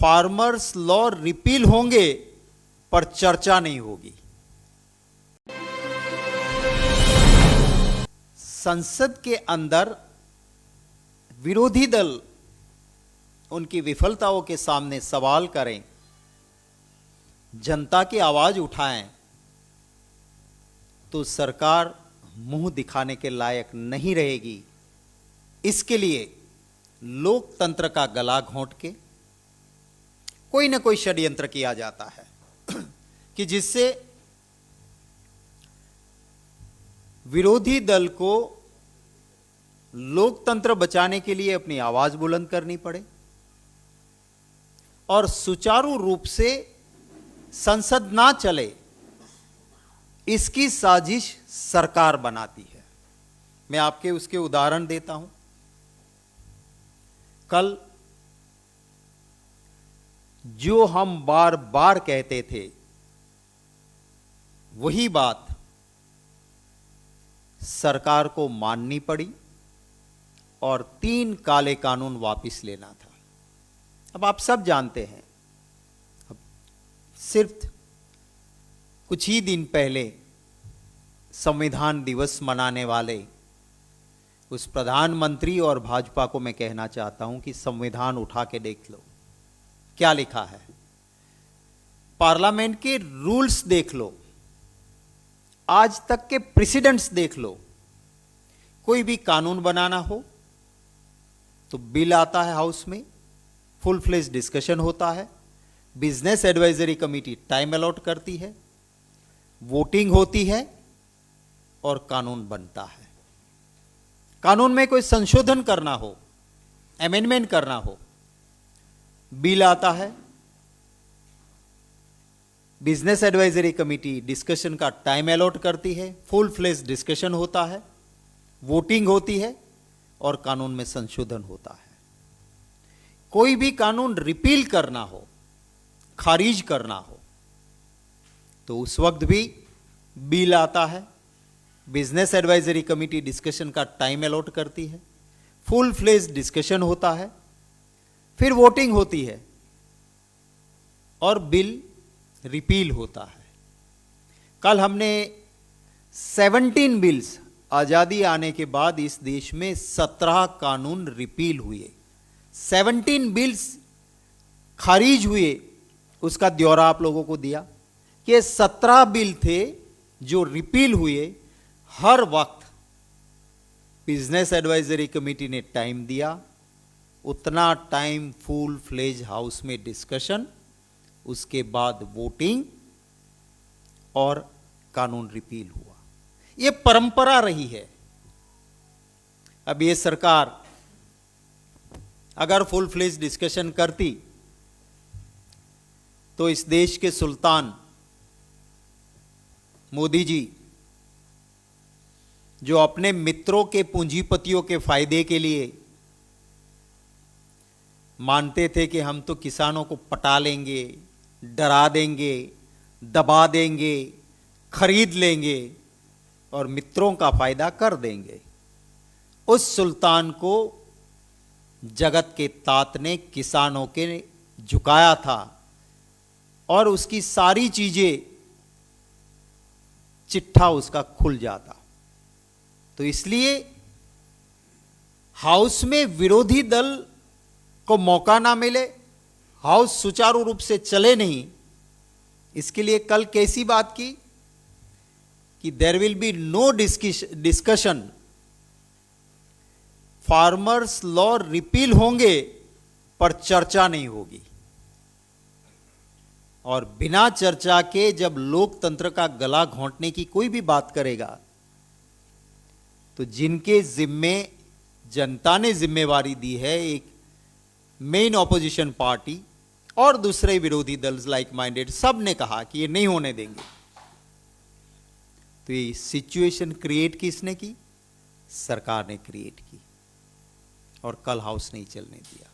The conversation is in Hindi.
फार्मर्स लॉ रिपील होंगे पर चर्चा नहीं होगी। संसद के अंदर विरोधी दल उनकी विफलताओं के सामने सवाल करें, जनता की आवाज उठाएं, तो सरकार मुंह दिखाने के लायक नहीं रहेगी। इसके लिए लोकतंत्र का गला घोंट के कोई ना कोई षड्यंत्र किया जाता है कि जिससे विरोधी दल को लोकतंत्र बचाने के लिए अपनी आवाज बुलंद करनी पड़े और सुचारू रूप से संसद ना चले, इसकी साजिश सरकार बनाती है। मैं आपके उसके उदाहरण देता हूं। कल जो हम बार बार कहते थे वही बात सरकार को माननी पड़ी और 3 काले कानून वापस लेना था। अब आप सब जानते हैं, अब सिर्फ कुछ ही दिन पहले संविधान दिवस मनाने वाले उस प्रधानमंत्री और भाजपा को मैं कहना चाहता हूं कि संविधान उठा के देख लो, क्या लिखा है। पार्लियामेंट के रूल्स देख लो, आज तक के प्रेसिडेंट्स देख लो। कोई भी कानून बनाना हो तो बिल आता है हाउस में, फुल फ्लेज डिस्कशन होता है, business advisory committee time allot करती है, वोटिंग होती है और कानून बनता है। कानून में कोई संशोधन करना हो, अमेंडमेंट करना हो, बिल आता है, बिजनेस एडवाइजरी कमेटी डिस्कशन का टाइम अलॉट करती है, फुल फ्लेज डिस्कशन होता है, वोटिंग होती है और कानून में संशोधन होता है। कोई भी कानून रिपील करना हो, खारिज करना हो, तो उस वक्त भी बिल आता है, बिजनेस एडवाइजरी कमेटी डिस्कशन का टाइम अलॉट करती है, फुल फ्लेज डिस्कशन होता है, फिर वोटिंग होती है और बिल रिपील होता है। कल हमने 17 बिल्स, आजादी आने के बाद इस देश में 17 कानून रिपील हुए, 17 बिल्स खारिज हुए। उसका ब्यौरा आप लोगों को दिया कि 17 बिल थे जो रिपील हुए। हर वक्त बिजनेस एडवाइजरी कमेटी ने टाइम दिया, उतना टाइम फुल फ्लेज हाउस में डिस्कशन, उसके बाद वोटिंग और कानून रिपील हुआ। यह परंपरा रही है। अब यह सरकार अगर फुल फ्लेज डिस्कशन करती तो इस देश के सुल्तान मोदी जी, जो अपने मित्रों के पूंजीपतियों के फायदे के लिए मानते थे कि हम तो किसानों को पटा लेंगे, डरा देंगे, दबा देंगे, खरीद लेंगे और मित्रों का फायदा कर देंगे, उस सुल्तान को जगत के तात ने किसानों के झुकाया था और उसकी सारी चीजें, चिट्ठा उसका खुल जाता। तो इसलिए हाउस में विरोधी दल को मौका ना मिले, हाउस सुचारू रूप से चले नहीं, इसके लिए कल कैसी बात की कि there will be no discussion, farmers law repeal होंगे पर चर्चा नहीं होगी। और बिना चर्चा के जब लोकतंत्र का गला घोंटने की कोई भी बात करेगा तो जिनके जिम्मे जनता ने जिम्मेवारी दी है, एक मेन ऑपोजिशन पार्टी और दूसरे विरोधी दल लाइक माइंडेड, सब ने कहा कि ये नहीं होने देंगे। तो ये सिचुएशन क्रिएट किसने की? सरकार ने क्रिएट की और कल हाउस नहीं चलने दिया।